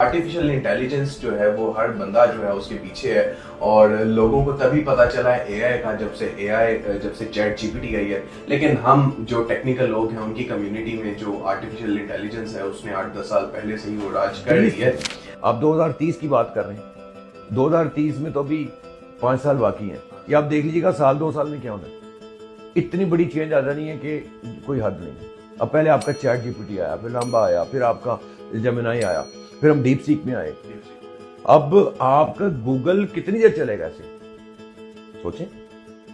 Artificial intelligence جو ہے وہ ہر بندہ جو ہے اس کے پیچھے ہے، اور لوگوں کو تبھی پتہ چلا ہے اے آئی کا جب سے chat G P T I ہے. لیکن ہم جو ٹیکنیکل لوگ ہیں ان کی کمیونٹی میں جو آرٹیفیشل انٹیلیجنس ہے اس نے 8-10 سال پہلے سے ہی وہ راج کر رہی ہے. آپ 2030 کی بات کر رہے ہیں، 2030 میں تو ابھی 5 سال باقی ہیں. یہ آپ دیکھ لیجیے گا سال 2 سال میں کیا ہونا ہے. اتنی بڑی چینج آ جانی ہے کہ کوئی حد نہیں. اب پہلے آپ کا چیٹ جی پی ٹی آیا، پھر لمبا آیا، پھر آپ کا جیمنائی آیا، پھر ہم ڈیپ سیک میں آئے. اب آپ کا گوگل کتنی دیر چلے گا ایسے؟ سوچیں.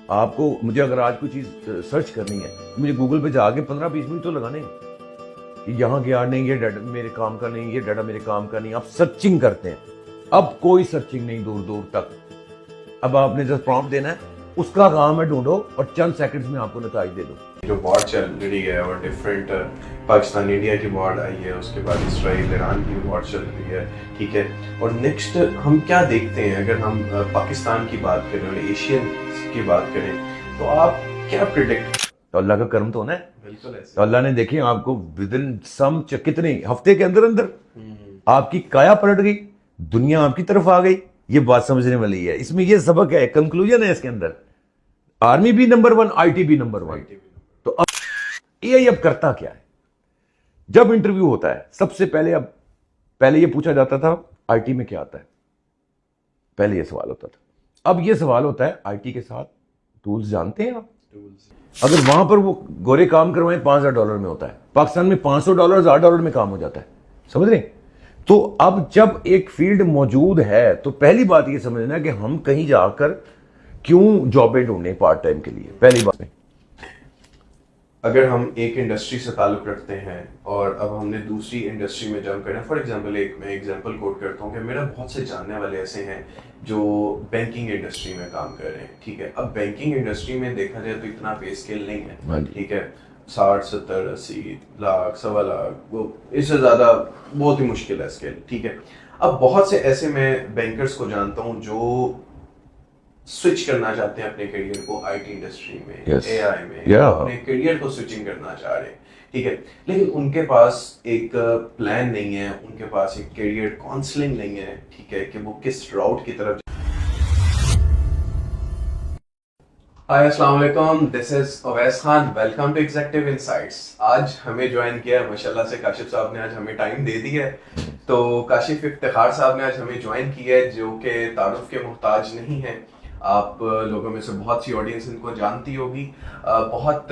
آپ کو مجھے اگر آج کوئی چیز سرچ کرنی ہے، مجھے گوگل پہ جا کے 15-20 منٹ تو لگانے ہیں کہ یہاں گیا نہیں، یہ ڈیٹا میرے کام کا نہیں، یہ ڈیٹا میرے کام کا نہیں. آپ سرچنگ کرتے ہیں. اب کوئی سرچنگ نہیں دور دور تک. اب آپ نے جس پرومپٹ دینا ہے اس کا کام ہے ڈھونڈو اور چند سیکنڈز میں آپ کو نتائج دے دو. جو وار چل رہی ہے اور ڈفرینٹ پاکستان انڈیا کی وار آئی ہے، اس کے بعد اسرائیل ایران کی وار چل رہی ہے، ٹھیک ہے. اور نیکسٹ ہم کیا دیکھتے ہیں اگر ہم پاکستان کی بات کریں اور ایشین کی بات کریں تو آپ کیا پریڈکٹ؟ تو اللہ کا کرم تو ہونا ہے. بالکل ایسے تو اللہ نے دیکھیں آپ کو ودن سم کتنے ہفتے کے اندر آپ کی کایا پلٹ گئی، دنیا آپ کی طرف آ گئی. یہ بات سمجھنے والی ہے. اس میں یہ سبق ہے، کنکلوژن ہے اس کے اندر. آرمی بھی نمبر 1، آئی ٹی بھی نمبر 1. تو اب اے آئی اب کرتا کیا ہے؟ جب انٹرویو ہوتا ہے سب سے پہلے یہ پوچھا جاتا تھا آئی ٹی میں کیا آتا ہے. پہلے یہ سوال ہوتا تھا. اب یہ سوال ہوتا ہے آئی ٹی کے ساتھ ٹولز جانتے ہیں آپ؟ اگر وہاں پر وہ گورے کام کروائیں $5,000 میں ہوتا ہے، پاکستان میں $500 $1,000 میں کام ہو جاتا ہے. سمجھ رہے ہیں؟ تو اب جب ایک فیلڈ موجود ہے تو پہلی بات یہ سمجھنا کہ ہم کہیں جا کر کیوں جابیں ڈھونڈیں پارٹ ٹائم کے لیے. پہلی بات میں اگر ہم ایک انڈسٹری سے تعلق رکھتے ہیں اور اب ہم نے دوسری انڈسٹری میں جمپ کرنا، فار ایگزامپل میں ایگزامپل کوٹ کرتا ہوں کہ میرا بہت سے جاننے والے ایسے ہیں جو بینکنگ انڈسٹری میں کام کر رہے ہیں، ٹھیک ہے. اب بینکنگ انڈسٹری میں دیکھا جائے تو اتنا پے اسکیل نہیں ہے، ٹھیک ہے. 60 70 80 لاکھ 1.25 لاکھ، وہ اس سے زیادہ بہت ہی مشکل ہے اسکیل، ٹھیک ہے. اب بہت سے ایسے میں بینکرز کو جانتا ہوں جو سوئچ کرنا چاہتے ہیں اپنے کیریئر کو آئی ٹی انڈسٹری میں، اے آئی میں، اپنے کیریئر کو سوئچنگ کرنا چاہ رہے ہیں، ٹھیک ہے. لیکن ان کے پاس ایک پلان نہیں ہے، ان کے پاس ایک کیریئر کاؤنسلنگ نہیں ہے، ٹھیک ہے، کہ وہ کس راؤٹ کی طرف. ہائی السلام علیکم، this is Owais Khan, welcome to executive insights. آج ہمیں جوائن کیا ہے ماشاءاللہ سے کاشف صاحب نے، آج ہمیں ٹائم دے دی ہے. تو کاشف افتخار صاحب نے آج ہمیں جوائن کیا ہے، جو کہ تعارف کے محتاج نہیں ہیں. آپ لوگوں میں سے بہت سی آڈینس ان کو جانتی ہوگی. بہت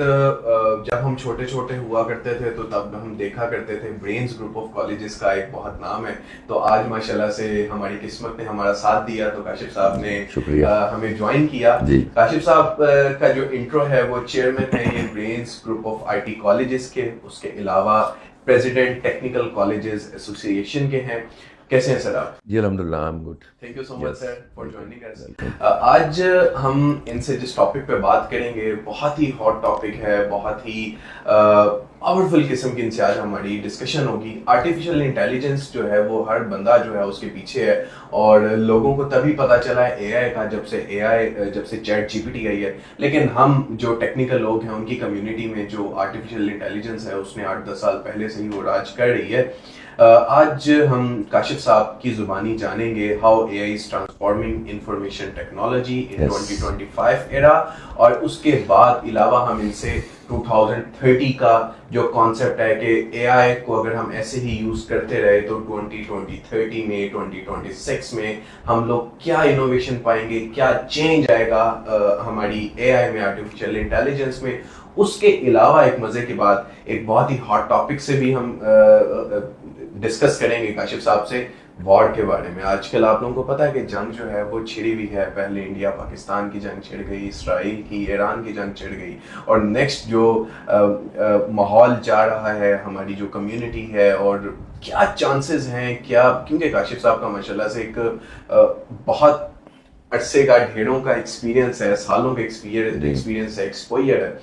جب ہم چھوٹے چھوٹے ہوا کرتے تھے تو تب ہم دیکھا کرتے تھے برینز گروپ آف کالجز کا ایک بہت نام ہے. تو آج ماشاءاللہ سے ہماری قسمت نے ہمارا ساتھ دیا تو کاشف صاحب نے ہمیں جوائن کیا. کاشف صاحب کا جو انٹرو ہے وہ چیئرمین ہے یہ brains group of I T colleges کے، اس کے علاوہ پریزیڈنٹ ٹیکنیکل کالجز ایسوسی ایشن کے ہیں. کیسے ہیں سر آپ؟ جی الحمدللہ، I'm good. Thank you so much sir for joining us. آج ہم ان سے جس ٹاپک پہ بات کریں گے بہت ہی ہاٹ ٹاپک ہے، بہت ہی پاورفل قسم کی ان سے آج ہماری ڈسکشن ہوگی. آرٹیفیشل انٹیلیجنس جو ہے وہ ہر بندہ جو ہے اس کے پیچھے ہے، اور لوگوں کو تبھی پتہ چلا ہے اے آئی کا جب سے chat G P T I ہے. لیکن ہم جو ٹیکنیکل لوگ ہیں ان کی کمیونٹی میں جو آرٹیفیشل انٹیلیجنس ہے اس نے 8-10 سال پہلے سے ہی وہ راج کر رہی ہے. آج ہم کاشف صاحب کی زبانی جانیں گے how A I is transforming information technology in 2025 era, اور اس کے بعد علاوہ ہم ان سے 2030 کا جو کانسیپٹ ہے کہ اے آئی کو اگر ہم ایسے ہی یوز کرتے رہے تو 2030 میں 2026 میں ہم لوگ کیا انوویشن پائیں گے، کیا چینج آئے گا ہماری اے آئی میں، آرٹیفیشل انٹیلیجنس میں. اس کے علاوہ ایک مزے کی بات، ایک بہت ہی ہاٹ ٹاپک سے بھی ہم ڈسکس کریں گے کاشف صاحب سے، وار کے بارے میں. آج کل آپ لوگوں کو پتا ہے کہ جنگ جو ہے وہ چھڑی ہوئی ہے. پہلے انڈیا پاکستان کی جنگ چھڑ گئی، اسرائیل کی ایران کی جنگ چھڑ گئی، اور نیکسٹ جو ماحول جا رہا ہے ہماری جو کمیونٹی ہے، اور کیا چانسز ہیں، کیا، کیونکہ کاشف صاحب کا ماشاءاللہ سے ایک بہت عرصے کا، ڈھیروں کا ایکسپیرینس ہے، سالوں کا ایکسپیرینس ہے، ایکسپوئر ہے.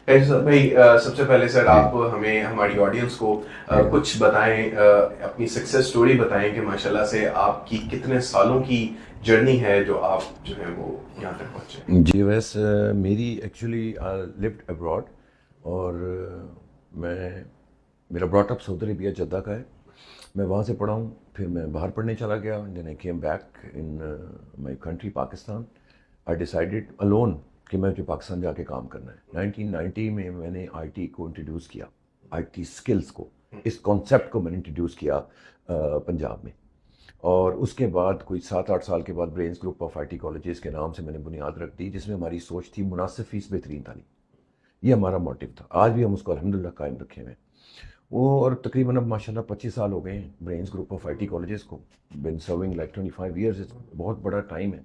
بھائی سب سے پہلے سر آپ ہمیں، ہماری آڈینس کو کچھ بتائیں، اپنی سکسیس سٹوری بتائیں کہ ماشاءاللہ سے آپ کی کتنے سالوں کی جرنی ہے جو آپ جو ہے وہ یہاں تک پہنچے. جی ویس میری ایکچولی لیوڈ ابراڈ، اور میرا براٹ اپ سعودی عربیہ جدہ کا ہے. میں وہاں سے پڑھا ہوں، پھر میں باہر پڑھنے چلا گیا. Then I came back in my country Pakistan. I decided alone کہ میں مجھے پاکستان جا کے کام کرنا ہے. 1990 میں نے آئی ٹی کو انٹروڈیوس کیا، آئی ٹی اسکلس کو، اس کانسیپٹ کو میں نے انٹروڈیوس کیا پنجاب میں. اور اس کے بعد کوئی 7-8 سال کے بعد brains group of I T colleges کے نام سے میں نے بنیاد رکھ دی، جس میں ہماری سوچ تھی مناسب فیس بہترین تعلیم. یہ ہمارا موٹیو تھا. آج بھی ہم اس کو الحمدللہ قائم رکھے ہوئے ہیں. وہ اور تقریباً اب ماشاءاللہ 25 سال ہو گئے ہیں brains group of I T colleges کو. بین سرونگ لائک 25 ایئرز، بہت بڑا ٹائم ہے.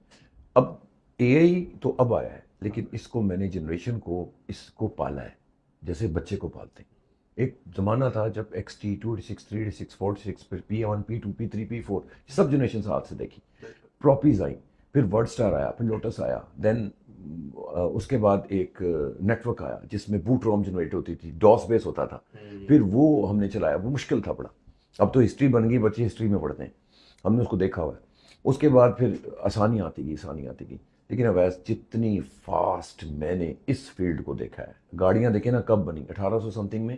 اب اے آئی تو اب آیا ہے، لیکن اس کو میں نے جنریشن کو اس کو پالا ہے جیسے بچے کو پالتے ہیں. ایک زمانہ تھا جب ایکس ٹی 286 386 486 پھر P1 P2 P3 P4 سب جنریشن ہاتھ سے دیکھی. پراپیز آئیں، پھر ورڈ اسٹار آیا، پھر لوٹس آیا، دین اس کے بعد ایک نیٹ ورک آیا جس میں بوٹ روم جنریٹ ہوتی تھی، ڈاس بیس ہوتا تھا. پھر وہ ہم نے چلایا، وہ مشکل تھا بڑا. اب تو ہسٹری بن گئی، بچے ہسٹری میں پڑھتے ہیں، ہم نے اس کو دیکھا ہوا ہے. اس کے بعد پھر آسانی آتی گئی. لیکن اب جتنی فاسٹ میں نے اس فیلڈ کو دیکھا ہے، گاڑیاں دیکھیں نا کب بنی، 1800 سمتنگ میں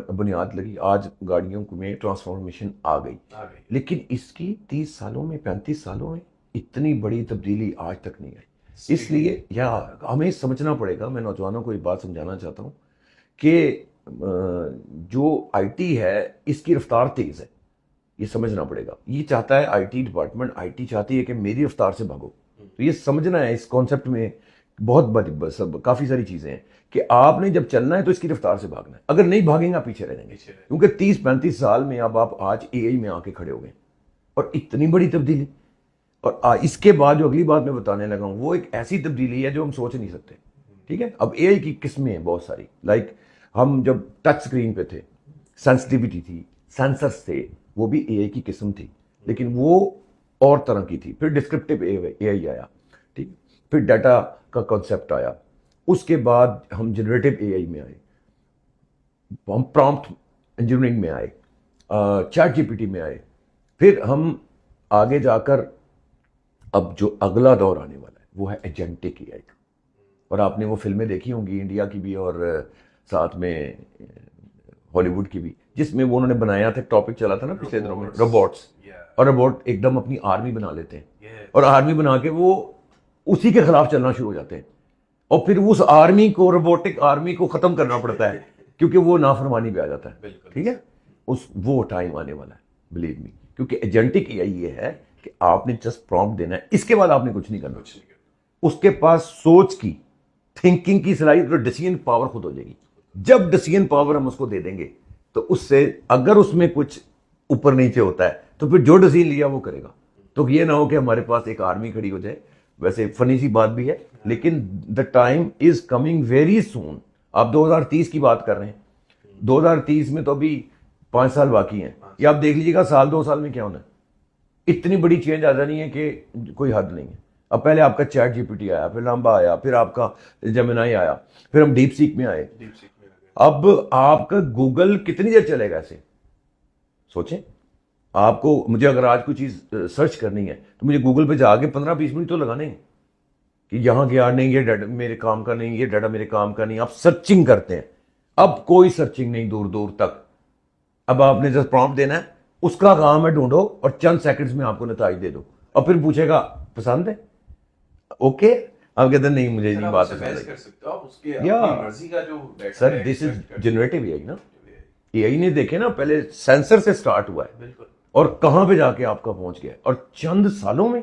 بنیاد لگی، آج گاڑیوں میں ٹرانسفارمیشن آ گئی. لیکن اس کی 30 سالوں میں 35 سالوں میں اتنی بڑی تبدیلی آج تک نہیں آئی. اس لیے ہمیں سمجھنا پڑے گا. میں نوجوانوں کو ایک بات سمجھانا چاہتا ہوں کہ جو آئی ٹی ہے اس کی رفتار تیز ہے، یہ سمجھنا پڑے گا. یہ چاہتا ہے I T department, I T چاہتی ہے کہ میری رفتار سے بھاگو. تو یہ سمجھنا ہے اس کانسیپٹ میں بہت کافی ساری چیزیں ہیں کہ آپ نے جب چلنا ہے تو اس کی رفتار سے بھاگنا ہے. اگر نہیں بھاگیں گے آپ پیچھے رہ جائیں گے. کیونکہ 30-35 سال میں اب آپ آج اے آئی میں آ کے کھڑے ہو گئے اور اتنی بڑی تبدیلی. اور اس کے بعد جو اگلی بات میں بتانے لگا ہوں وہ ایک ایسی تبدیلی ہے جو ہم سوچ نہیں سکتے. ٹھیک ہے، اب اے آئی کی قسمیں ہیں بہت ساری. لائک ہم جب ٹچ اسکرین پہ تھے، سینسٹیوٹی تھی، سینسرز تھے، وہ بھی اے آئی کی قسم تھی، لیکن وہ اور طرح کی تھی. پھر ڈسکرپٹیو اے آئی آیا، ٹھیک، پھر ڈیٹا کا کانسیپٹ آیا. اس کے بعد ہم جنریٹو اے آئی میں آئے، ہم پرامپٹ انجینئرنگ میں آئے، چیٹ جی پی ٹی میں آئے. پھر ہم آگے جا کر اب جو اگلا دور آنے والا ہے وہ ہے ایجنٹک اے آئی کا. اور آپ نے وہ فلمیں دیکھی ہوں گی، انڈیا کی بھی اور ساتھ میں ہالی ووڈ کی بھی، جس میں وہ انہوں نے بنایا تھا، ٹاپک چلا تھا نا پچھلے دنوں میں، روبوٹس. اور روبوٹ ایک دم اپنی آرمی بنا لیتے ہیں، اور آرمی بنا کے وہ اسی کے خلاف چلنا شروع ہو جاتے ہیں. اور پھر اس آرمی کو، روبوٹک آرمی کو ختم کرنا پڑتا ہے کیونکہ وہ نافرمانی پہ آ جاتا ہے. ٹھیک ہے، وہ ٹائم آنے والا ہے، بلیو می. کیونکہ ایجنٹک اے آئی یہ ہے کہ آپ نے جسٹ پرومپٹ دینا ہے، اس کے بعد آپ نے کچھ نہیں کرنا. اس کے پاس سوچ کی، تھنکنگ کی صلاحیت اور ڈیسیژن پاور خود ہو جائے گی. جب ڈیسیژن پاور ہم اس کو دے دیں گے تو اس سے اگر اس میں کچھ اوپر نیچے ہوتا ہے تو پھر جو ڈیسیژن لیا وہ کرے گا. تو یہ نہ ہو کہ ہمارے پاس ایک آرمی کھڑی ہو جائے. ویسے فنی سی بات بھی ہے، لیکن the time is coming very soon. آپ 2030 کی بات کر رہے ہیں، 2030 میں تو ابھی 5 سال باقی ہیں. یہ آپ دیکھ لیجیے گا سال 2 سال میں کیا ہونا ہے. اتنی بڑی چینج آ جانی ہے کہ کوئی حد نہیں ہے. اب پہلے آپ کا چیٹ جی پی ٹی آیا، پھر لمبا آیا، پھر آپ کا جیمنائی آیا، پھر ہم ڈیپ سیک میں آئے. اب آپ کا گوگل کتنی دیر چلے گا ایسے؟ سوچیں. آپ کو، مجھے اگر آج کوئی چیز سرچ کرنی ہے تو مجھے گوگل پہ جا کے 15-20 منٹ تو لگانے ہیں کہ یہاں گیا نہیں، یہ ڈیٹا میرے کام کا نہیں، یہ ڈیٹا میرے کام کا نہیں. آپ سرچنگ کرتے ہیں. اب کوئی سرچنگ نہیں دور دور تک. اب آپ نے جس پرومپٹ دینا ہے اس کا کام ہے ڈھونڈو اور چند سیکنڈز میں آپ کو نتائج دے دو، اور پھر پوچھے گا پسند ہے، اوکے. آپ کہتے ہیں نہیں مجھے نہیں بات پسند ہے. سر دس از جنریٹو اے آئی نا. اے آئی نے دیکھے نا پہلے سینسر سے سٹارٹ ہوا ہے اور کہاں پہ جا کے آپ کا پہنچ گیا، اور چند سالوں میں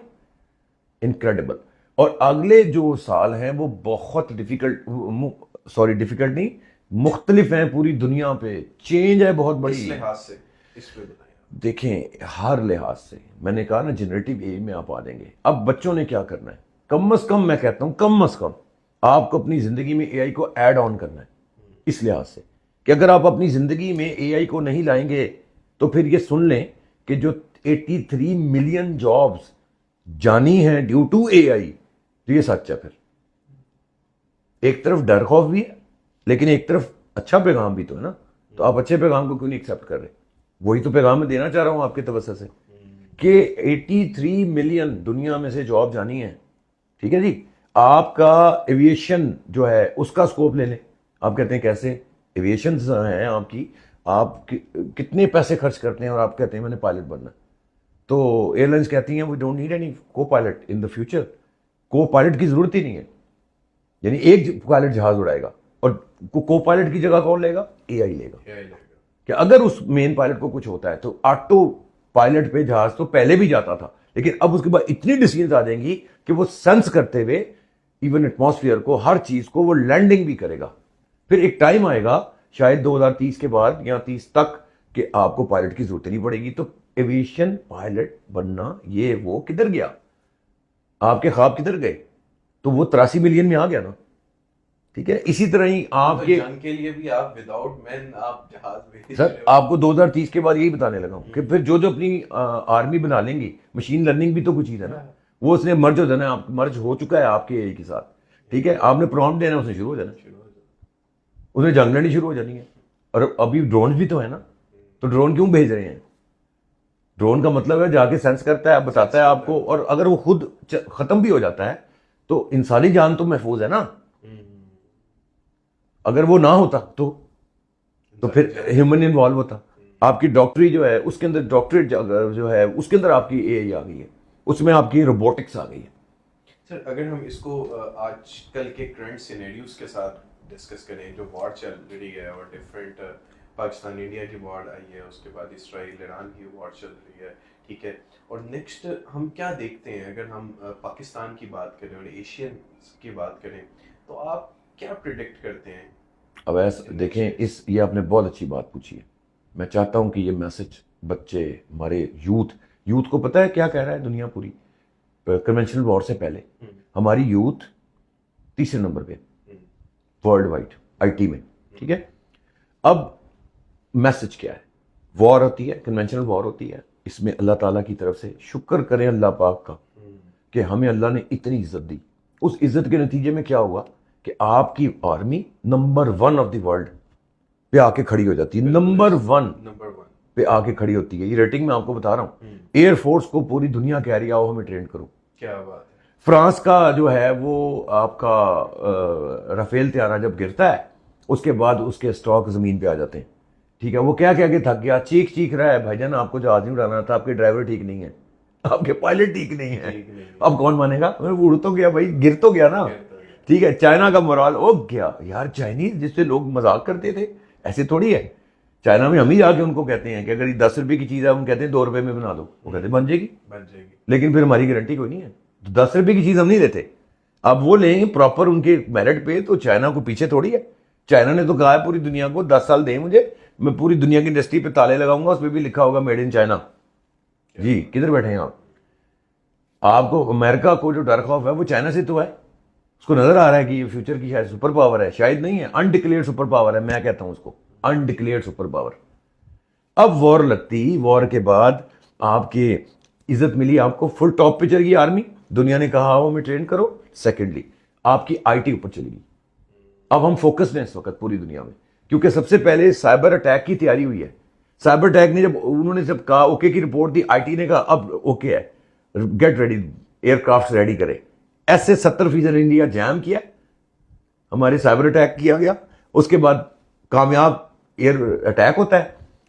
انکریڈیبل. اور اگلے جو سال ہیں وہ بہت ڈیفیکلٹ نہیں، مختلف ہیں پوری دنیا پہ. چینج ہے بہت بڑی. دیکھیں ہر لحاظ سے میں نے کہا نا جنریٹو اے آئی میں آپ آ جائیں گے. اب بچوں نے کیا کرنا ہے؟ کم از کم میں کہتا ہوں کم از کم آپ کو اپنی زندگی میں اے آئی کو ایڈ آن کرنا ہے. اس لحاظ سے کہ اگر آپ اپنی زندگی میں اے آئی کو نہیں لائیں گے تو پھر یہ سن لیں کہ جو 83 ملین جابز جانی ہیں ڈیو ٹو اے آئی، تو یہ سچ ہے. پھر ایک طرف ڈر خوف بھی ہے لیکن ایک طرف اچھا پیغام بھی تو ہے نا. تو آپ اچھے پیغام کو کیوں نہیں ایکسیپٹ کر رہے؟ وہی تو پیغام میں دینا چاہ رہا ہوں آپ کے توسط سے کہ 83 ملین دنیا میں سے جاب جانی ہے. ٹھیک ہے جی. آپ کا ایویشن جو ہے اس کا سکوپ لے لیں. آپ کہتے ہیں کیسے؟ ایویشن ہیں آپ کی آپ کتنے پیسے خرچ کرتے ہیں اور آپ کہتے ہیں میں نے پائلٹ بننا ہے. تو ایئر لائنس کہتی ہیں وی ڈونٹ نیڈ اینی کو پائلٹ ان دا فیوچر. کو پائلٹ کی ضرورت ہی نہیں ہے. یعنی ایک پائلٹ جہاز اڑائے گا اور کو پائلٹ کی جگہ کون لے گا؟ اے آئی لے گا. کہ اگر اس مین پائلٹ کو کچھ ہوتا ہے تو آٹو پائلٹ پہ جہاز تو پہلے بھی جاتا تھا, لیکن اب اس کے بعد اتنی ڈیسیژنز آ جائیں گی کہ وہ سینس کرتے ہوئے ایون ایٹماسفیئر کو, ہر چیز کو وہ لینڈنگ بھی کرے گا. پھر ایک ٹائم آئے گا شاید 2030 کے بعد یا 30 تک کہ آپ کو پائلٹ کی ضرورت نہیں پڑے گی. تو ایویشن پائلٹ بننا یہ وہ کدھر گیا؟ آپ کے خواب کدھر گئے؟ تو وہ 83 ملین میں آ گیا نا. ٹھیک ہے, اسی طرح ہی آپ کے جنگ کے لیے بھی آپ وداؤٹ مین آپ جہاز بھیج سر, آپ کو 2030 کے بعد یہی بتانے لگا ہوں کہ پھر جو اپنی آرمی بنا لیں گی, مشین لرننگ بھی تو کچھ چیز ہے نا, وہ اس نے مرج ہو جانا ہے, مرج ہو چکا ہے آپ کے اے کے ساتھ. ٹھیک ہے, آپ نے پرومپٹ دینا, اس نے شروع ہو جانا, اس نے جنگ لڑنی شروع ہو جانی ہے. اور ابھی ڈرون بھی تو ہے نا, تو ڈرون کیوں بھیج رہے ہیں؟ ڈرون کا مطلب ہے جا کے سینس کرتا ہے, بتاتا ہے آپ کو, اور اگر وہ خود ختم بھی ہو جاتا ہے تو انسانی جان تو محفوظ ہے نا. اگر وہ نہ ہوتا تو پھر ہیومن انوالو ہوتا. آپ کی ڈاکٹری جو ہے اس کے اندر, ڈاکٹریٹ جو ہے اس کے اندر آپ کی اے آئی آ گئی ہے, اس میں آپ کی روبوٹکس آ گئی ہے. سر اگر ہم اس کو آج کل کے کرنٹ سینیریوز کے ساتھ ڈسکس کریں, جو وار چل رہی ہے اور ڈفرینٹ پاکستان انڈیا کی وار آئی ہے, اس کے بعد اسرائیل ایران کی وار چل رہی ہے, ٹھیک ہے, اور نیکسٹ ہم کیا دیکھتے ہیں اگر ہم پاکستان کی بات کریں اور ایشین کی بات کریں, تو آپ کیا پریڈکٹ کرتے ہیں؟ اب ایسا دیکھیں, یہ آپ نے بہت اچھی بات پوچھی ہے. میں چاہتا ہوں کہ یہ میسج بچے, ہمارے یوتھ کو پتہ ہے کیا کہہ رہا ہے دنیا پوری. کنونشنل وار سے پہلے ہماری یوتھ تیسرے نمبر پہ ورلڈ وائڈ آئی ٹی میں. ٹھیک ہے, اب میسج کیا ہے؟ وار ہوتی ہے, کنونشنل وار ہوتی ہے, اس میں اللہ تعالیٰ کی طرف سے شکر کریں اللہ پاک کا کہ ہمیں اللہ نے اتنی عزت دی. اس عزت کے نتیجے میں کیا ہوا کہ آپ کی army number 1 of the world پہ آ کے کھڑی ہو جاتی ہے. نمبر 1 پہ آ کے کھڑی ہوتی ہے. یہ ریٹنگ میں آپ کو بتا رہا ہوں. ایئر فورس کو پوری دنیا کہہ رہی ہے آؤ ہمیں ٹرین کرو. کیا بات ہے. فرانس کا جو ہے وہ آپ کا رافیل طیارہ جب گرتا ہے اس کے بعد اس کے اسٹاک زمین پہ آ جاتے ہیں. ٹھیک ہے, وہ کیا کہہ کے تھک گیا, چیخ رہا ہے بھائی جان آپ کو جہاز نہیں اڑانا تھا, آپ کے ڈرائیور ٹھیک نہیں ہے, آپ کے پائلٹ ٹھیک نہیں ہے. اب کون مانے گا؟ اڑ تو گیا بھائی, گر تو گیا نا. ٹھیک ہے, چائنا کا مرال ہو گیا. یار چائنیز جس سے لوگ مذاق کرتے تھے, ایسے تھوڑی ہے. چائنا میں ہم ہی جا کے ان کو کہتے ہیں کہ اگر یہ 10 روپے کی چیز ہے, ہم کہتے ہیں 2 روپے میں بنا دو, وہ کہتے ہیں بن جائے گی. لیکن پھر ہماری گارنٹی کوئی نہیں ہے, 10 روپے کی چیز ہم نہیں دیتے. اب وہ لیں گے پراپر ان کے میرٹ پہ, تو چائنا کو پیچھے تھوڑی ہے. چائنا نے تو کہا ہے پوری دنیا کو 10 سال دیں مجھے, میں پوری دنیا کی انڈسٹری پہ تالے لگاؤں گا, اس پہ بھی لکھا ہوگا میڈ ان چائنا. جی کدھر بیٹھے ہیں آپ؟ آپ کو امریکہ کو جو ڈر خوف ہے وہ چائنا سے تو ہے. اس کو نظر آ رہا ہے کہ یہ فیوچر کی شاید سپر پاور ہے, شاید نہیں ہے, انڈکلیئرڈ سپر پاور ہے. میں کہتا ہوں اس کو انڈکلیئرڈ سپر پاور. اب وار لگتی, وار کے بعد آپ کی عزت ملی, آپ کو فل ٹاپ پہ چل گئی آرمی, دنیا نے کہا آؤ ہمیں ٹرین کرو. سیکنڈلی آپ کی آئی ٹی اوپر چلی گئی. اب ہم فوکس ہیں اس وقت پوری دنیا میں, کیونکہ سب سے پہلے سائبر اٹیک کی تیاری ہوئی ہے. سائبر اٹیک نے انہوں نے جب کہا اوکے کی رپورٹ دی, آئی ٹی نے کہا اب اوکے ہے, get ready, aircraft ready کرے. ایسے 70% انڈیا جام کیا, ہمارے سائبر اٹیک کیا گیا, اس کے بعد کامیاب ایئر اٹیک ہوتا ہے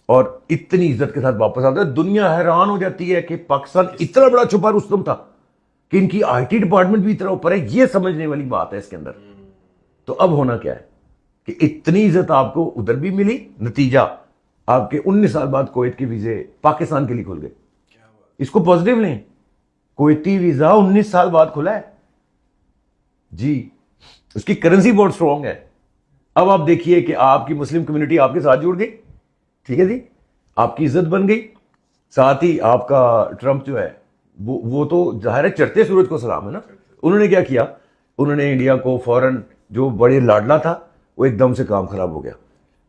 اور اتنی عزت کے ساتھ واپس آتا ہے. دنیا حیران ہو جاتی ہے کہ پاکستان اتنا بڑا چھپا رستم تھا کہ ان کی آئی ٹی ڈپارٹمنٹ بھی اتنا اوپر ہے. یہ سمجھنے والی بات ہے اس کے اندر. تو اب ہونا کیا ہے کہ اتنی عزت آپ کو ادھر بھی ملی, نتیجہ آپ کے 19 سال بعد کویت کے ویزے پاکستان کے لیے کھل گئے. اس کو پازیٹیو لیں, کویتی ویزا 19 سال بعد کھلا ہے جی. اس کی کرنسی بہت سٹرونگ ہے. اب آپ دیکھیے کہ آپ کی مسلم کمیونٹی آپ کے ساتھ جڑ گئی. ٹھیک ہے جی, آپ کی عزت بن گئی. ساتھ ہی آپ کا ٹرمپ جو ہے وہ تو ظاہر ہے چڑھتے سورج کو سلام ہے نا. انہوں نے کیا کیا, انہوں نے انڈیا کو فوراً, جو بڑے لاڈلا تھا وہ ایک دم سے کام خراب ہو گیا,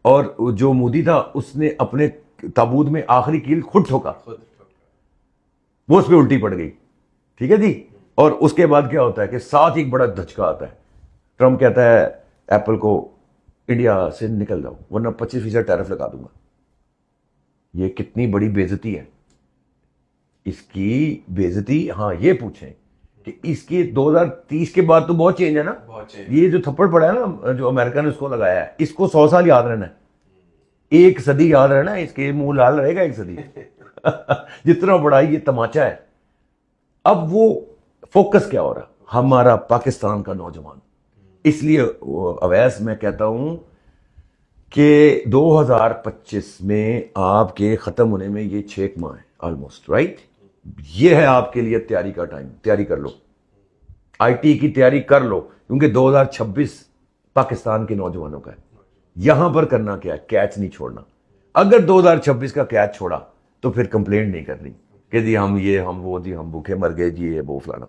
اور جو مودی تھا اس نے اپنے تابوت میں آخری کیل خود ٹھوکا, وہ اس پہ الٹی پڑ گئی. ٹھیک ہے جی, اور اس کے بعد کیا ہوتا ہے کہ ساتھ ہی ایک بڑا دھچکا آتا ہے. ٹرمپ کہتا ہے ایپل کو انڈیا سے نکل جاؤ ورنہ 25% ٹیرف لگا دوں گا. یہ کتنی بڑی بے عزتی ہے. اس کی بے عزتی, ہاں یہ پوچھیں کہ اس کی 2030 کے بعد تو بہت چینج ہے نا. یہ جو تھپڑ پڑا ہے نا جو امریکہ نے اس کو لگایا ہے, اس کو 100 سال یاد رہنا ہے. ایک صدی یاد رہنا، اس کے منہ لال رہے گا ایک صدی جتنا بڑا یہ تماچا ہے. اب وہ فوکس کیا ہو رہا ہمارا پاکستان کا نوجوان. اس لیے اویس میں کہتا ہوں کہ 2025 میں آپ کے ختم ہونے میں یہ 6 ماہ ہیں آلموسٹ، رائٹ. یہ ہے آپ کے لیے تیاری کا ٹائم. تیاری کر لو، آئی ٹی کی تیاری کر لو، کیونکہ 2026 پاکستان کے نوجوانوں کا ہے. یہاں پر کرنا کیا ہے؟ کیچ نہیں چھوڑنا. اگر 2026 کا کیچ چھوڑا تو پھر کمپلینٹ نہیں کرنی کہ جی ہم یہ ہم وہ جی ہم بھوکے مر گئے جی یہ وہ فلانا.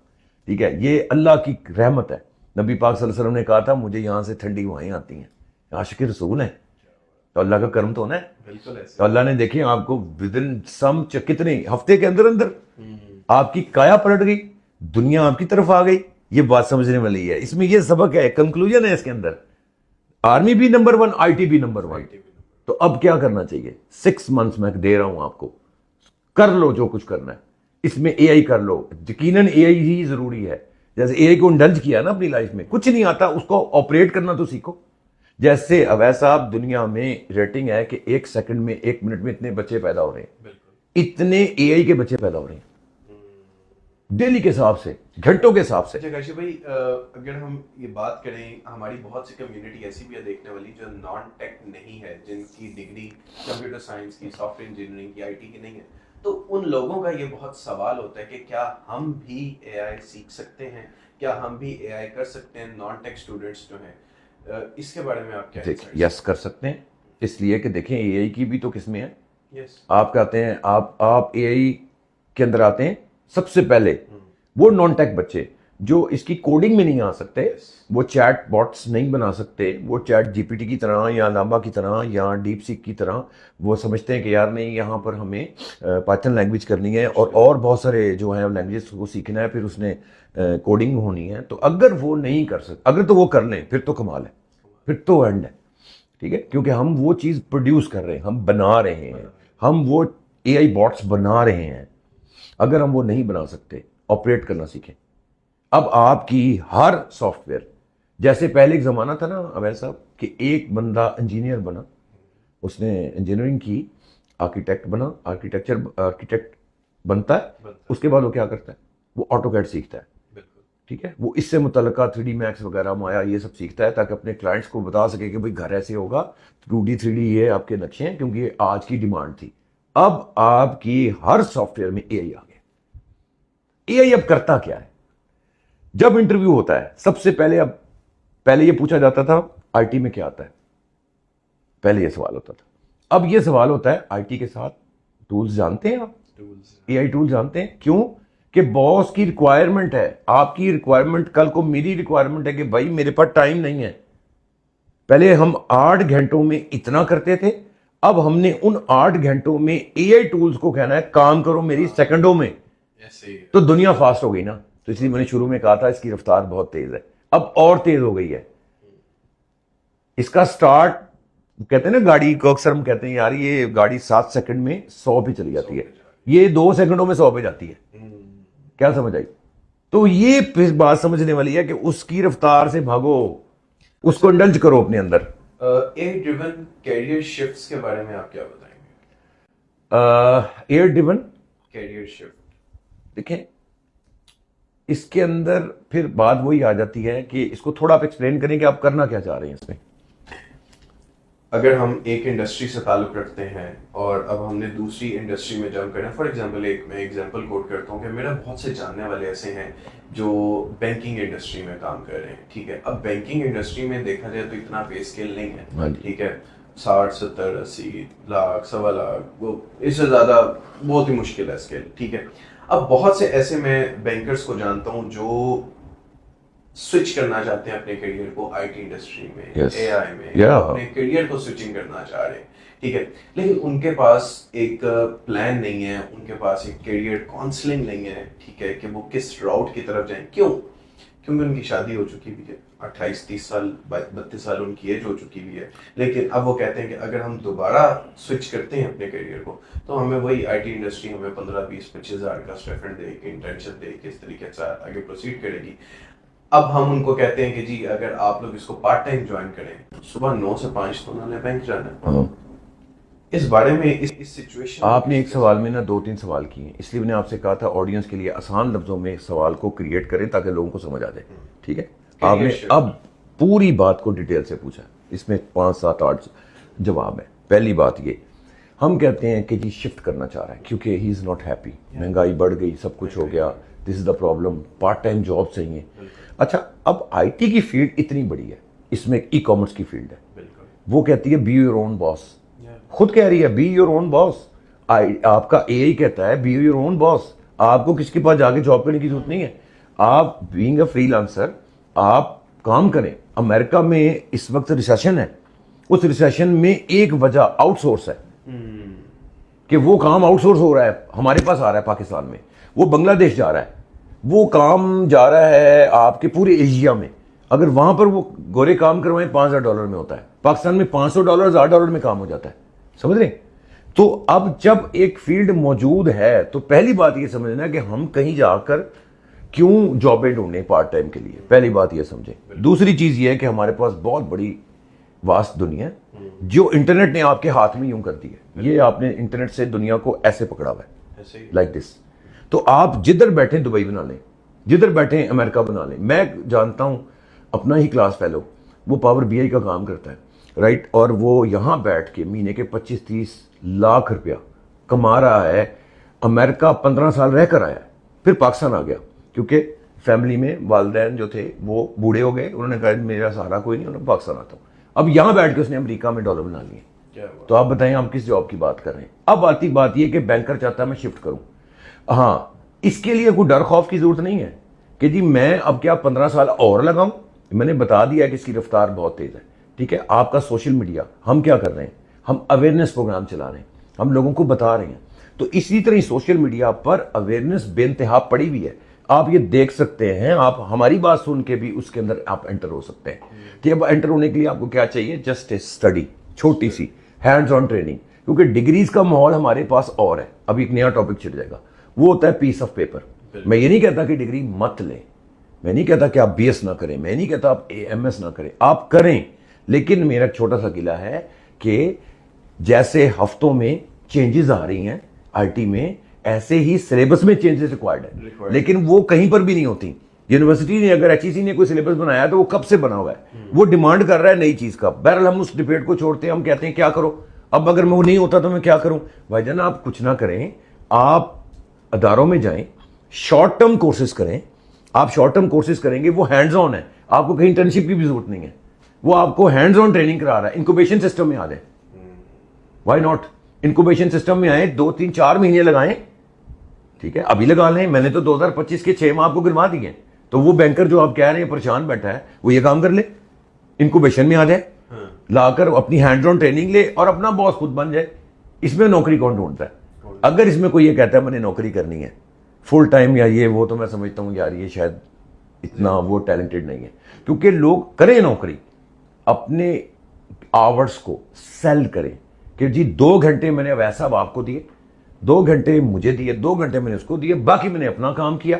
ٹھیک ہے، یہ اللہ کی رحمت ہے. نبی پاک صلی اللہ علیہ وسلم نے کہا تھا مجھے یہاں سے ٹھنڈی ہوائیں آتی ہیں. عاشق رسول ہیں تو اللہ کا کرم تو ہونا ہے. بالکل ایسے تو اللہ نے دیکھیں آپ کو ودن سم کتنے ہفتے کے اندر اندر آپ کی کایا پلٹ گئی، دنیا آپ کی طرف آ گئی. یہ بات سمجھنے والی ہے. اس میں یہ سبق ہے، کنکلوژن ہے اس کے اندر. آرمی بھی نمبر 1، آئی ٹی بھی نمبر 1. تو اب کیا کرنا چاہیے؟ 6 months میں دے رہا ہوں آپ کو، کر لو جو کچھ کرنا ہے. اس میں اے آئی کر لو. یقیناً اے آئی ہی ضروری ہے. جیسے اے آئی کو انڈلج کیا نا اپنی لائف میں، کچھ نہیں آتا اس کو آپریٹ کرنا تو سیکھو. جیسے اویس صاحب دنیا میں ریٹنگ ہے کہ 1 سیکنڈ میں 1 منٹ میں اتنے بچے پیدا ہو رہے ہیں. اتنے اے آئی کے بچے پیدا ہو رہے ہیں ڈیلی کے حساب سے، گھنٹوں کے حساب سے. کاشف بھائی اگر ہم یہ بات کریں، ہماری بہت سی کمیونٹی ایسی بھی ہے دیکھنے والی جو نان ٹیک نہیں ہے، جن کی ڈگری کمپیوٹر سائنس کی، سافٹ ویئر انجینئرنگ کی، آئی ٹی کی نہیں ہے. تو ان لوگوں کا یہ بہت سوال ہوتا ہے کہ کیا ہم بھی اے آئی سیکھ سکتے ہیں، کیا ہم بھی اے آئی کر سکتے ہیں؟ نان ٹیک اسٹوڈنٹس جو ہیں، اس کے بارے میں آپ کیا یس کر سکتے ہیں. اس لیے کہ دیکھیں اے آئی کی بھی تو قسمیں ہیں. یس آپ کہتے ہیں آپ اے آئی کے اندر آتے ہیں سب سے پہلے. وہ نان ٹیک بچے جو اس کی کوڈنگ میں نہیں آ سکتے، وہ چیٹ باٹس نہیں بنا سکتے، وہ چیٹ جی پی ٹی کی طرح یا لامبا کی طرح یا ڈیپ سیک کی طرح وہ سمجھتے ہیں کہ یار نہیں یہاں پر ہمیں پائتھن لینگویج کرنی ہے اور بہت سارے جو ہیں لینگویجز کو سیکھنا ہے، پھر اس نے کوڈنگ ہونی ہے. تو اگر وہ نہیں کر سکتے، اگر تو وہ کر لیں پھر تو کمال ہے، پھر تو اینڈ ہے. ٹھیک ہے، کیونکہ ہم وہ چیز پروڈیوس کر رہے ہیں، ہم بنا رہے ہیں، ہم وہ اے آئی باٹس بنا رہے ہیں. اگر ہم وہ نہیں بنا سکتے، آپریٹ کرنا سیکھیں. اب آپ کی ہر سافٹ ویئر، جیسے پہلے ایک زمانہ تھا نا اویس صاحب کہ ایک بندہ انجینئر بنا، اس نے انجینئرنگ کی، آرکیٹیکٹ بنا، آرکیٹیکٹ بنتا ہے، اس کے بعد وہ کیا کرتا ہے؟ وہ آٹو کیڈ سیکھتا ہے. ٹھیک ہے، وہ اس سے متعلقہ 3D میکس وغیرہ مایا یہ سب سیکھتا ہے تاکہ اپنے کلائنٹس کو بتا سکے کہ بھائی گھر ایسے ہوگا، 2D 3D یہ آپ کے نقشے ہیں، کیونکہ یہ آج کی ڈیمانڈ تھی. اب آپ کی ہر سافٹ ویئر میں اے آئی آ گیا. اے آئی اب کرتا کیا ہے؟ جب انٹرویو ہوتا ہے سب سے پہلے یہ پوچھا جاتا تھا آئی ٹی میں کیا آتا ہے، پہلے یہ سوال ہوتا تھا. اب یہ سوال ہوتا ہے آئی ٹی کے ساتھ ٹولز جانتے ہیں آپ؟ اے آئی ٹول جانتے ہیں؟ کیوں کہ باس کی ریکوائرمنٹ ہے. آپ کی ریکوائرمنٹ کل کو میری ریکوائرمنٹ ہے کہ بھائی میرے پاس ٹائم نہیں ہے. پہلے ہم 8 گھنٹوں میں اتنا کرتے تھے، اب ہم نے ان 8 گھنٹوں میں اے آئی ٹولز کو کہنا ہے کام کرو میری سیکنڈوں میں. تو دنیا فاسٹ ہو گئی نا. تو اس لیے میں نے شروع میں کہا تھا اس کی رفتار بہت تیز ہے، اب اور تیز ہو گئی ہے. اس کا سٹارٹ کہتے ہیں نا گاڑی کو، اکثر ہم کہتے ہیں یار یہ گاڑی 7 سیکنڈ میں 100 پہ چلی جاتی ہے، یہ 2 سیکنڈوں میں 100 پہ جاتی ہے. کیا سمجھ آئی؟ تو یہ پھر بات سمجھنے والی ہے کہ اس کی رفتار سے بھاگو، اس کو انڈلج کرو اپنے اندر. اے ڈریون کیریئر شفٹس کے بارے میں آپ کیا بتائیں گے؟ ایئر ڈریون کیریئر شفٹ دیکھیں، اس کے اندر پھر بات وہی آ جاتی ہے کہ اس کو تھوڑا آپ ایکسپلین کریں کہ آپ کرنا کیا چاہ رہے ہیں اس میں. اگر ہم ایک انڈسٹری سے تعلق رکھتے ہیں اور اب ہم نے دوسری انڈسٹری میں جمپ کرنا ہے، فار ایگزامپل میں ایگزامپل کوٹ کرتا ہوں کہ میرا بہت سے جاننے والے ایسے ہیں جو بینکنگ انڈسٹری میں کام کر رہے ہیں. ٹھیک ہے، اب بینکنگ انڈسٹری میں دیکھا جائے تو اتنا پے اسکیل نہیں ہے. ٹھیک ہے، 60 70 80 لاکھ 1.25 لاکھ، وہ اس سے زیادہ بہت ہی مشکل ہے اسکیل. ٹھیک ہے، اب بہت سے ایسے میں بینکرز کو جانتا ہوں جو سوئچ کرنا چاہتے ہیں اپنے کیریئر کو آئی ٹی انڈسٹری میں، اے آئی میں، اپنے کیریئر کو سوئچنگ کرنا چاہ رہے ہیں. ٹھیک ہے، لیکن ان کے پاس ایک پلان نہیں ہے، ان کے پاس ایک کیریئر کاؤنسلنگ نہیں ہے. ٹھیک ہے، کہ وہ کس راؤٹ کی طرف جائیں. کیونکہ ان کی شادی ہو چکی بھی ہے، 28 30 سال 32 سال ان کی ایج ہو چکی بھی ہے. لیکن اب وہ کہتے ہیں کہ اگر ہم دوبارہ سوئچ کرتے ہیں اپنے کیریئر کو تو ہمیں وہی آئی ٹی انڈسٹری ہمیں 15 20 25 ہزار کا اسٹیفنڈ دے گی، انٹرنشپ دے گی، اس طریقے سے آگے پروسیڈ کرے گی. اب ہم ان کو کہتے ہیں کہ جی اگر آپ لوگ اس کو پارٹ ٹائم جوائن کریں، صبح 9 سے 5 تو انہوں نے بینک جانا ہے، اس بارے میں اس سچویشن آپ نے ایک سوال میں نا 2-3 سوال کیے ہیں، اس لیے میں نے آپ سے کہا تھا آڈینس کے لیے آسان لفظوں میں سوال کو کریٹ کریں تاکہ لوگوں کو سمجھ آ جائے. ٹھیک ہے، آپ نے اب پوری بات کو ڈیٹیل سے پوچھا، اس میں 5 7 8 جواب ہیں. پہلی بات یہ، ہم کہتے ہیں کہ جی شفٹ کرنا چاہ رہا ہے کیونکہ ہی از ناٹ ہیپی، مہنگائی بڑھ گئی، سب کچھ ہو گیا، this is the problem, part time job چاہیے. اچھا، اب آئی ٹی کی فیلڈ اتنی بڑی ہے، اس میں ای کامرس کی فیلڈ ہے، وہ کہتی ہے بی یور اون باس، خود کہہ رہی ہے بی یور اون باس. آپ کا اے آئی کہتا ہے بی یور اون باس، آپ کو کس کے پاس جا کے جاب کرنے کی ضرورت نہیں ہے. آپ بینگ اے فری لانسر آپ کام کریں. امریکہ میں اس وقت ریسیشن ہے، اس ریسیشن میں ایک وجہ آؤٹ سورس ہے کہ وہ کام آؤٹ سورس ہو رہا ہے، ہمارے پاس آ رہا ہے پاکستان میں، وہ بنگلہ دیش جا رہا ہے، وہ کام جا رہا ہے آپ کے پورے ایشیا میں. اگر وہاں پر وہ گورے کام کروائیں $5,000 میں ہوتا ہے، پاکستان میں $500 $1,000 میں کام ہو جاتا ہے. سمجھ رہے ہیں؟ تو اب جب ایک فیلڈ موجود ہے تو پہلی بات یہ سمجھنا کہ ہم کہیں جا کر کیوں جابیں ڈھونڈیں پارٹ ٹائم کے لیے، پہلی بات یہ سمجھیں. دوسری چیز یہ ہے کہ ہمارے پاس بہت بڑی واست دنیا ہے جو انٹرنیٹ نے آپ کے ہاتھ میں یوں کر دی ہے. یہ آپ نے انٹرنیٹ سے دنیا کو ایسے پکڑا ہوا ہے لائک دس. تو آپ جدھر بیٹھیں دبئی بنا لیں، جدھر بیٹھیں امریکہ بنا لیں. میں جانتا ہوں اپنا ہی کلاس فیلو، وہ پاور بی آئی کا کام کرتا ہے رائٹ، اور وہ یہاں بیٹھ کے مہینے کے 25-30 لاکھ روپیہ کما رہا ہے. امریکہ 15 سال رہ کر آیا، پھر پاکستان آ گیا کیونکہ فیملی میں والدین جو تھے وہ بوڑھے ہو گئے، انہوں نے کہا میرا سہارا کوئی نہیں، انہوں نے پاکستان آتا ہوں. اب یہاں بیٹھ کے اس نے امریکہ میں ڈالر بنا لیے. تو آپ بتائیں ہم کس جاب کی بات کر رہے ہیں؟ اب آتی بات یہ کہ بینکر چاہتا ہے میں شفٹ کروں. ہاں، اس کے لیے کوئی ڈر خوف کی ضرورت نہیں ہے کہ جی میں اب کیا 15 سال اور لگاؤں. میں نے بتا دیا کہ اس کی رفتار بہت تیز ہے. ٹھیک ہے، آپ کا سوشل میڈیا، ہم کیا کر رہے ہیں؟ ہم اویئرنیس پروگرام چلا رہے ہیں، ہم لوگوں کو بتا رہے ہیں. تو اسی طرح سوشل میڈیا پر اویئرنیس بے انتہا پڑی ہوئی ہے. آپ یہ دیکھ سکتے ہیں، آپ ہماری بات سن کے بھی اس کے اندر آپ انٹر ہو سکتے ہیں. کہ اب انٹر ہونے کے لیے آپ کو کیا چاہیے؟ جسٹ اے اسٹڈی، چھوٹی سی ہینڈز آن ٹریننگ، کیونکہ ڈگریز کا ماحول ہمارے پاس اور ہے. اب ایک نیا ٹاپک چھڑ جائے گا، وہ ہوتا ہے پیس آف پیپر. میں یہ نہیں کہتا کہ ڈگری مت لیں، میں نہیں کہتا کہ آپ بی ایس نہ کریں، میں نہیں کہتا آپ ایم ایس نہ کریں، آپ کریں. لیکن میرا چھوٹا سا قلعہ ہے کہ جیسے ہفتوں میں چینجز آ رہی ہیں آئی ٹی میں، ایسے ہی سلیبس میں چینجز ریکوائرڈ ہے، لیکن وہ کہیں پر بھی نہیں ہوتی. یونیورسٹی نے اگر ایچ ای سی نے کوئی سلیبس بنایا تو وہ کب سے بنا ہوا ہے، وہ ڈیمانڈ کر رہا ہے نئی چیز کا. بہرحال ہم اس ڈبیٹ کو چھوڑتے ہیں، ہم کہتے ہیں کیا کرو. اب اگر وہ نہیں ہوتا تو میں کیا کروں؟ بھائی جان آپ کچھ نہ کریں، آپ اداروں میں جائیں، شارٹ ٹرم کورسز کریں. آپ شارٹ ٹرم کورسز کریں گے، وہ ہینڈز آن ہے، آپ کو کہیں انٹرنشپ کی بھی ضرورت نہیں ہے، وہ آپ کو ہینڈز آن ٹریننگ کرا رہا ہے. انکوبیشن سسٹم میں آ جائیں، وائی ناٹ؟ انکوبیشن سسٹم میں آئیں، 2-3-4 مہینے لگائیں. ٹھیک ہے، ابھی لگا لیں. میں نے تو 2025 کے 6 ماہ آپ کو گروا دیے. تو وہ بینکر جو آپ کہہ رہے ہیں پریشان بیٹھا ہے، وہ یہ کام کر لے، انکوبیشن میں آ جائے، لا کر اپنی ہینڈ آن ٹریننگ لے اور اپنا باس خود بن جائے. اس میں نوکری کون ڈھونڈتا ہے؟ اگر اس میں کوئی یہ کہتا ہے میں نے نوکری کرنی ہے فل ٹائم یا یہ وہ، تو میں سمجھتا ہوں یار یہ شاید اتنا وہ ٹیلنٹڈ نہیں ہے. کیونکہ لوگ کریں نوکری، اپنے آورس کو سیل کریں کہ جی 2 گھنٹے میں نے ویسا آپ کو دیے، 2 گھنٹے مجھے دیے، 2 گھنٹے میں نے اس کو دیے، باقی میں نے اپنا کام کیا.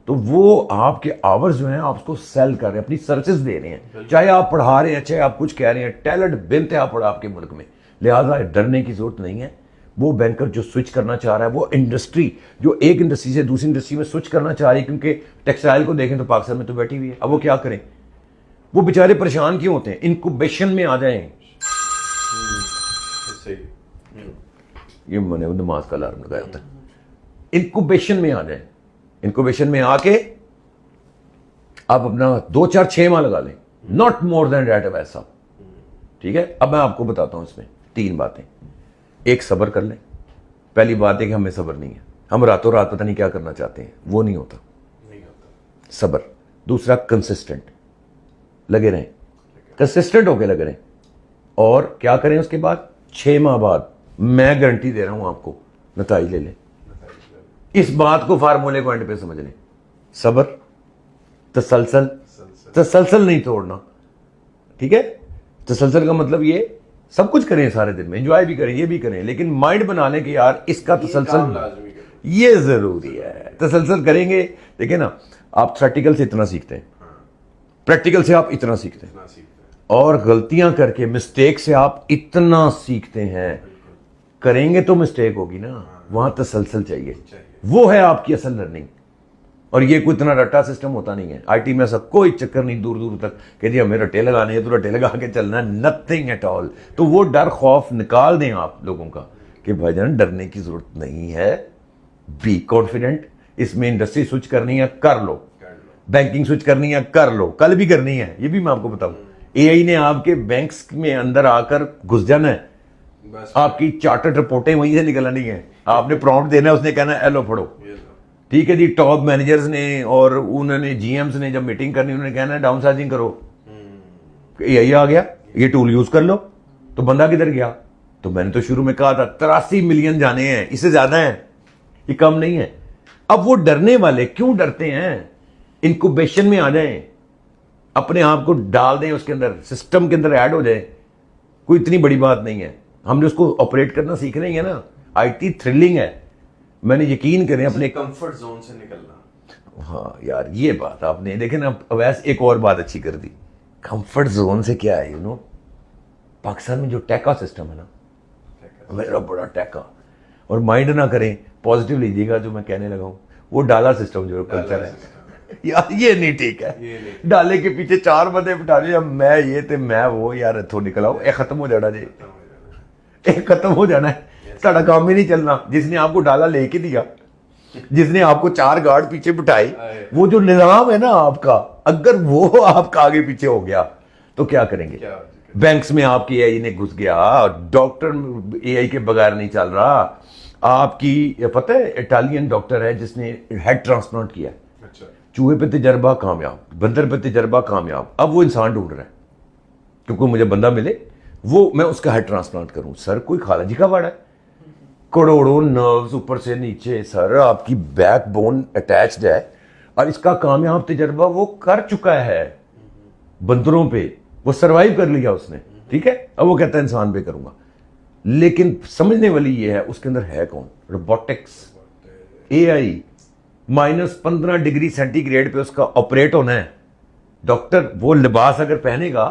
تو وہ آپ کے آورز جو ہیں آپ اس کو سیل کر رہے ہیں، اپنی سروسز دے رہے ہیں، چاہے آپ پڑھا رہے ہیں، چاہے آپ کچھ کہہ رہے ہیں. ٹیلنٹ بے انتہا پڑا آپ کے ملک میں، لہٰذا ڈرنے کی ضرورت نہیں ہے. وہ بینکر جو سوئچ کرنا چاہ رہا ہے، وہ انڈسٹری جو ایک انڈسٹری سے دوسری انڈسٹری میں سوئچ کرنا چاہ رہی ہے، کیونکہ ٹیکسٹائل کو دیکھیں تو پاکستان میں تو بیٹھی ہوئی ہے. اب وہ کیا کریں؟ وہ بیچارے پریشان کیوں ہوتے ہیں؟ انکوبیشن میں آ جائیں. یہ میں نے نماز کا الارم لگایا ہوتا ہے. انکوبیشن میں آ جائیں. انکوبیشن میں آ کے آپ اپنا 2-4-6 ماہ لگا لیں، ناٹ مور دین دیٹ. ویسا ٹھیک ہے. اب میں آپ کو بتاتا ہوں اس میں 3 باتیں. ایک، صبر کر لیں. پہلی بات ہے کہ ہمیں صبر نہیں ہے، ہم راتوں رات پتہ نہیں کیا کرنا چاہتے ہیں، وہ نہیں ہوتا صبر. دوسرا، کنسسٹنٹ لگے رہیں، کنسسٹنٹ ہو کے لگے رہیں. اور کیا کریں اس کے بعد 6 ماہ بعد میں گارنٹی دے رہا ہوں آپ کو نتائج لے لیں. اس بات کو فارمولے کو اینڈ پہ سمجھ لیں. صبر، تسلسل، تسلسل نہیں توڑنا. ٹھیک ہے، تسلسل کا مطلب یہ سب کچھ کریں سارے دن میں، انجوائے بھی کریں، یہ بھی کریں، لیکن مائنڈ بنا لیں کہ یار اس کا تسلسل یہ ضروری ہے. تسلسل کریں گے. دیکھیں نا، آپ تھریٹیکل سے اتنا سیکھتے ہیں، پریکٹیکل سے آپ اتنا سیکھتے ہیں، اور غلطیاں کر کے مسٹیک سے آپ اتنا سیکھتے ہیں. کریں گے تو مسٹیک ہوگی نا, وہاں تسلسل چاہیے, وہ ہے آپ کی اصل لرننگ. اور یہ کوئی اتنا رٹا سسٹم ہوتا نہیں ہے آئی ٹی میں, ایسا کوئی چکر نہیں دور دور تک کہ جی ہمیں رٹے لگانے ہیں تو رٹے لگا کے چلنا ہے, نتھنگ ایٹ آل. تو وہ ڈر خوف نکال دیں آپ لوگوں کا کہ بھائی جان ڈرنے کی ضرورت نہیں ہے, بی کانفیڈنٹ. اس میں انڈسٹری سوئچ کرنی ہے کر لو, بینکنگ سوئچ کرنی ہے کر لو, کل بھی کرنی ہے, یہ بھی میں آپ کو بتاؤں. اے آئی نے آپ کے بینکس میں اندر آ کر گھس جانا ہے, آپ کی چارٹرڈ رپورٹیں وہیں سے نکلانی ہیں, آپ نے پرومپٹ دینا ہے, اس نے کہنا ہے ایلو پڑھو, ٹھیک ہے جی. ٹاپ مینیجرز نے اور انہوں نے جی ایمز نے جب میٹنگ کرنی انہوں نے کہنا ہے ڈاؤن سائزنگ کرو, اے آئی آ گیا, یہ ٹول یوز کر لو. تو بندہ کدھر گیا؟ تو میں نے تو شروع میں کہا تھا 83 ملین جانے ہیں, اس سے زیادہ ہیں, یہ کم نہیں ہے. اب وہ ڈرنے والے کیوں ڈرتے ہیں؟ انکوبیشن میں آ جائیں, اپنے آپ کو ڈال دیں اس کے اندر, سسٹم کے اندر ایڈ ہو جائے, کوئی اتنی بڑی بات نہیں ہے. ہم نے اس کو آپریٹ کرنا سیکھ رہے ہیں نا. آئی ٹی تھرلنگ ہے, میں نے یقین کریں اپنے کمفرٹ زون سے نکلنا. ہاں یار یہ بات آپ نے دیکھیں نا. اویس ایک اور بات اچھی کر دی, کمفرٹ زون سے کیا ہے, یو نو پاکستان میں جو ٹیکا سسٹم ہے نا, میرا بڑا ٹیکا, اور مائنڈ نہ کریں پازیٹیو لیجیے گا جو میں کہنے لگا ہوں, وہ ڈالا سسٹم جو کلچر ہے یار یہ نہیں ٹھیک ہے. ڈالے کے پیچھے 4 بندے بٹھانے, میں یہ تے میں وہ, یار اتوں نکل آؤ, یہ ختم ہو جانا جی, یہ ختم ہو جانا ہے, ساڑھا کام ہی نہیں چلنا. جس نے آپ کو ڈالا لے کے دیا, جس نے آپ کو 4 گارڈ پیچھے بٹھائی, وہ جو نظام ہے نا آپ کا, اگر وہ آپ کا آگے پیچھے ہو گیا تو کیا کریں گے؟ بینکس میں آپ کی اے آئی نے گھس گیا, ڈاکٹر اے آئی کے بغیر نہیں چل رہا. آپ کی پتہ ہے اٹالین ڈاکٹر ہے جس نے ہیڈ ٹرانسپلانٹ کیا ہے, چوہے پہ تجربہ کامیاب, بندر پہ تجربہ کامیاب, اب وہ انسان ڈھونڈ رہا ہے کیونکہ مجھے بندہ ملے وہ میں اس کا ہیڈ ٹرانسپلانٹ کروں. سر کوئی خالہ جی کا واڑا ہے, کروڑوں نروز اوپر سے نیچے, سر آپ کی بیک بون اٹیچڈ ہے, اور اس کا کامیاب تجربہ وہ کر چکا ہے بندروں پہ, وہ سروائیو کر لیا اس نے, ٹھیک ہے. اب وہ کہتا ہے انسان پہ کروں گا. لیکن سمجھنے والی یہ ہے اس کے اندر ہے کون؟ روبوٹکس, اے آئی. -15 ڈگری سینٹی گریڈ پہ اس کا آپریٹ ہونا ہے. ڈاکٹر وہ لباس اگر پہنے گا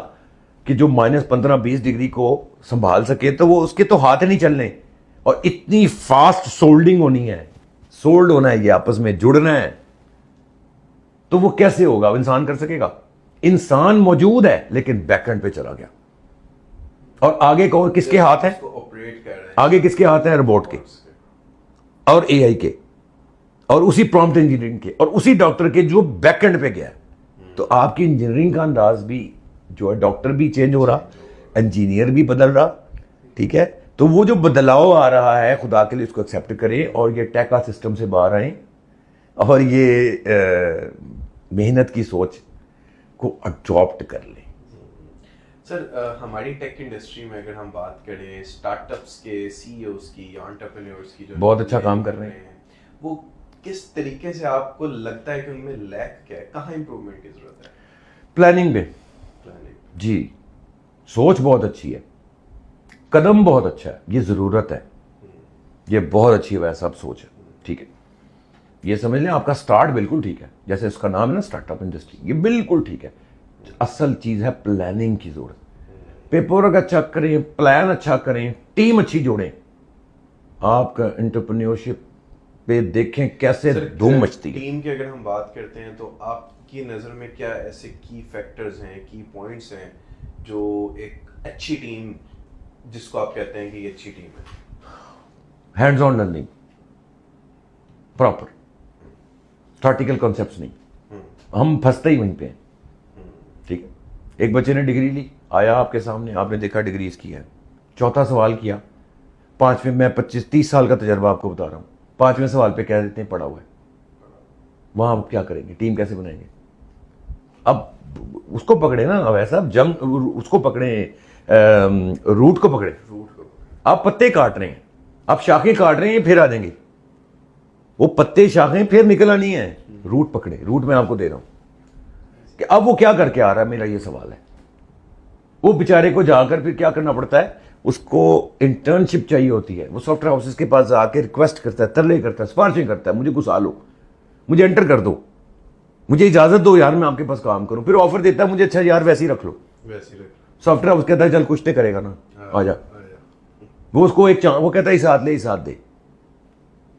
کہ جو -15-20 ڈگری کو سنبھال سکے, تو وہ اس کے تو ہاتھ نہیں چلنے, اور اتنی فاسٹ سولڈنگ ہونی ہے, سولڈ ہونا ہے, یہ آپس میں جڑنا ہے. تو وہ کیسے ہوگا؟ وہ انسان کر سکے گا؟ انسان موجود ہے لیکن بیک اینڈ پہ چلا گیا. اور آگے کون کس کے ہاتھ ہیں؟ آگے کس کے ہاتھ ہیں؟ روبوٹ کے اور اے آئی کے, اور اسی پرومپٹ انجینئرنگ کے, اور اسی ڈاکٹر کے جو بیک اینڈ پہ گیا. تو آپ کی انجینئرنگ کا انداز بھی جو ہے, ڈاکٹر بھی چینج ہو رہا, انجینئر بھی بدل رہا, ٹھیک ہے. تو وہ جو بدلاؤ آ رہا ہے, خدا کے لیے اس کو ایکسیپٹ کریں, اور یہ ٹیکا سسٹم سے باہر آئیں, اور یہ محنت کی سوچ کو اڈاپٹ کر لیں. سر ہماری ٹیک انڈسٹری میں اگر ہم بات کریں اسٹارٹ اپس کے سی ای اوز کی یا انٹرپرینیورس کی, جو بہت اچھا کام کر رہے ہیں, وہ کس طریقے سے آپ کو لگتا ہے کہ ان میں لیک کیا ہے, کہاں امپروومنٹ کی ضرورت ہے؟ پلاننگ میں جی, سوچ بہت اچھی ہے, قدم بہت اچھا ہے, یہ ضرورت ہے, یہ بہت اچھی ویسا اب سوچ ہے, ٹھیک ہے. یہ سمجھ لیں آپ کا سٹارٹ بالکل ٹھیک ہے, جیسے اس کا نام ہے نا اسٹارٹ اپ انڈسٹری, یہ بالکل ٹھیک ہے. اصل چیز ہے پلاننگ کی ضرورت. پیپر ورک اچھا کریں, پلان اچھا کریں, ٹیم اچھی جوڑیں, آپ کا انٹرپرینیورشپ پہ دیکھیں کیسے دھوم مچتی ہے. ٹیم کی اگر ہم بات کرتے ہیں تو آپ کی نظر میں کیا ایسے کی فیکٹرز ہیں, کی پوائنٹس ہیں جو ایک اچھی ٹیم, جس کو آپ کہتے ہیں کہ یہ اچھی ٹیم ہے؟ Hands on learning, proper theoretical concepts نہیں, ہم پھنستے ہی وہیں پہ ہیں, ٹھیک ہے. ایک بچے نے ڈگری لی, آیا آپ کے سامنے, آپ نے دیکھا ڈگری اس کی ہے, چوتھا سوال کیا, 5ویں, میں 25-30 سال کا تجربہ آپ کو بتا رہا ہوں, 5ویں سوال پہ کہہ دیتے ہیں پڑا ہوا ہے. وہاں آپ کیا کریں گے؟ ٹیم کیسے بنائیں گے؟ اب اس کو پکڑے نا, اب ایسا جنگ اس کو پکڑے, روٹ کو پکڑے. آپ پتے کاٹ رہے ہیں, آپ شاخیں کاٹ رہے ہیں, پھر آ جائیں گے وہ پتے شاخیں, پھر نکل آنی ہے. روٹ پکڑے, روٹ میں آپ کو دے رہا ہوں کہ اب وہ کیا کر کے آ رہا ہے, میرا یہ سوال ہے. وہ بیچارے کو جا کر پھر کیا کرنا پڑتا ہے, اس کو انٹرنشپ چاہیے ہوتی ہے, وہ سافٹ ویئر ہاؤسز کے پاس جا کے ریکویسٹ کرتا ہے, ترلے کرتا ہے, سفارشیں کرتا ہے, مجھے گھسا لو, مجھے انٹر کر دو, مجھے اجازت دو یار میں آپ کے پاس کام کروں. پھر آفر دیتا ہے مجھے, اچھا یار ویسے ہی رکھ لو. سافٹ ویئر ہاؤس کہتا ہے چل کچھ تو کرے گا نا, آ جا. وہ اس کو وہ کہتا ہے اس ہاتھ دے,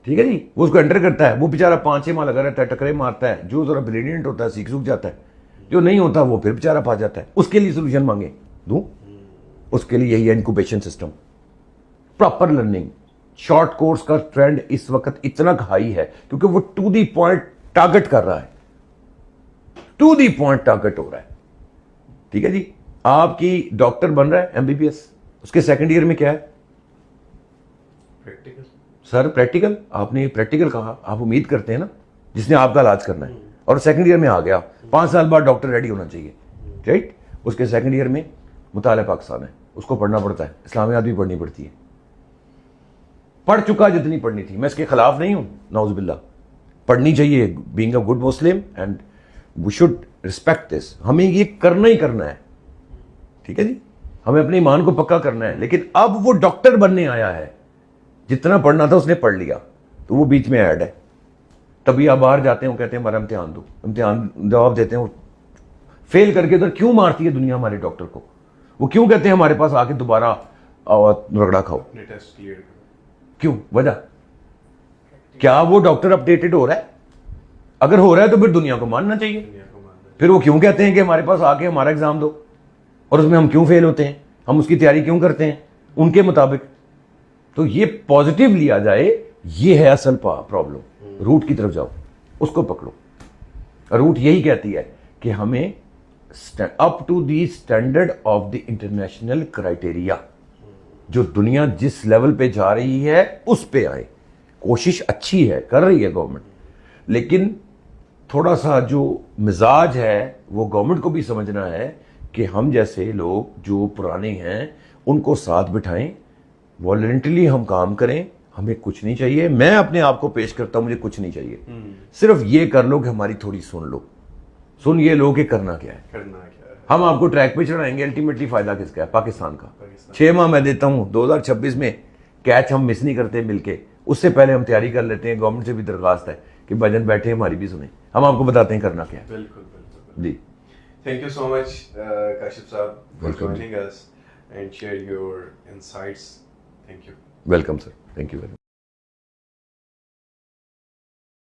ٹھیک ہے جی, وہ اس کو انٹر کرتا ہے, وہ بیچارہ 5-6 ماہ لگا رہتا ہے, ٹکرے مارتا ہے, جو ذرا بریلینٹ ہوتا ہے سیکھ سوکھ جاتا ہے, جو نہیں ہوتا وہ پھر بیچارہ پا جاتا ہے. اس کے لیے سولوشن مانگیں دوں, اس کے لیے یہی ہے incubation system, proper learning. Short course کا ٹرینڈ اس وقت اتنا ہائی ہے کیونکہ وہ ٹو دی پوائنٹ ٹارگٹ کر رہا ہے, ٹو دی پوائنٹ ٹارگٹ ہو رہا ہے, ٹھیک ہے جی. آپ کی ڈاکٹر بن رہا ہے MBBS, اس کے سیکنڈ ایئر میں کیا ہے پریکٹیکل. سر پریکٹیکل, آپ نے پریکٹیکل کہا, آپ امید کرتے ہیں نا جس نے آپ کا علاج کرنا ہے, اور سیکنڈ ایئر میں آ گیا, 5 سال بعد ڈاکٹر ریڈی ہونا چاہیے, رائٹ. اس کے سیکنڈ ایئر میں مطالعہ پاکستان ہے, اس کو پڑھنا پڑتا ہے, اسلامیات بھی پڑھنی پڑتی ہے, پڑھ چکا جتنی پڑھنی تھی, میں اس کے خلاف نہیں ہوں, نعوذ باللہ, پڑھنی چاہیے, being a good Muslim and we should respect this, ہمیں یہ کرنا ہی کرنا ہے, ٹھیک ہے جی, ہمیں اپنے ایمان کو پکا کرنا ہے. لیکن اب وہ ڈاکٹر بننے آیا ہے, جتنا پڑھنا تھا اس نے پڑھ لیا, تو وہ بیچ میں ایڈ ہے. تبھی آپ باہر جاتے ہیں, وہ کہتے ہیں ہمارا امتحان دو, امتحان جواب دیتے ہیں, وہ فیل کر کے ادھر کیوں مارتی ہے دنیا ہمارے ڈاکٹر کو, وہ کیوں کہتے ہیں ہمارے پاس آ کے دوبارہ رگڑا کھاؤ, اپنے ٹیسٹ کلیئر کرو. کیوں, وجہ کیا وہ ڈاکٹر اپڈیٹڈ ہو رہا ہے؟ اگر ہو رہا ہے تو پھر دنیا کو ماننا چاہیے. پھر وہ کیوں کہتے ہیں کہ ہمارے پاس آ کے ہمارا ایگزام دو, اور اس میں ہم کیوں فیل ہوتے ہیں, ہم اس کی تیاری کیوں کرتے ہیں ان کے مطابق. تو یہ پازیٹیو لیا جائے, یہ ہے اصل پرابلم. روٹ کی طرف جاؤ, اس کو پکڑو. روٹ یہی کہتی ہے کہ ہمیں up to the standard of the international criteria, جو دنیا جس لیول پہ جا رہی ہے اس پہ آئے. کوشش اچھی ہے, کر رہی ہے گورنمنٹ, لیکن تھوڑا سا جو مزاج ہے وہ گورنمنٹ کو بھی سمجھنا ہے کہ ہم جیسے لوگ جو پرانے ہیں ان کو ساتھ بٹھائیں, والنٹرلی ہم کام کریں. ہمیں کچھ نہیں چاہیے, میں اپنے آپ کو پیش کرتا ہوں, مجھے کچھ نہیں چاہیے, صرف یہ کر لو کہ ہماری تھوڑی سن یہ لو کہ کرنا کیا ہے. ہم آپ کو ٹریک پہ چڑھائیں گے, الٹیمیٹلی فائدہ کس کا ہے, پاکستان کا. 6 ماہ میں دیتا ہوں, 2026 میں کیچ ہم مس نہیں کرتے مل کے, اس سے پہلے ہم تیاری کر لیتے ہیں. گورنمنٹ سے بھی درخواست ہے کہ بھجن بیٹھے ہماری بھی سنیں, ہم آپ کو بتاتے ہیں کرنا کیا ہے. بالکل بالکل جی, تھینک یو سو مچ کاشف صاحب for joining us and share your insights. Thank you. Welcome sir, thank you very much.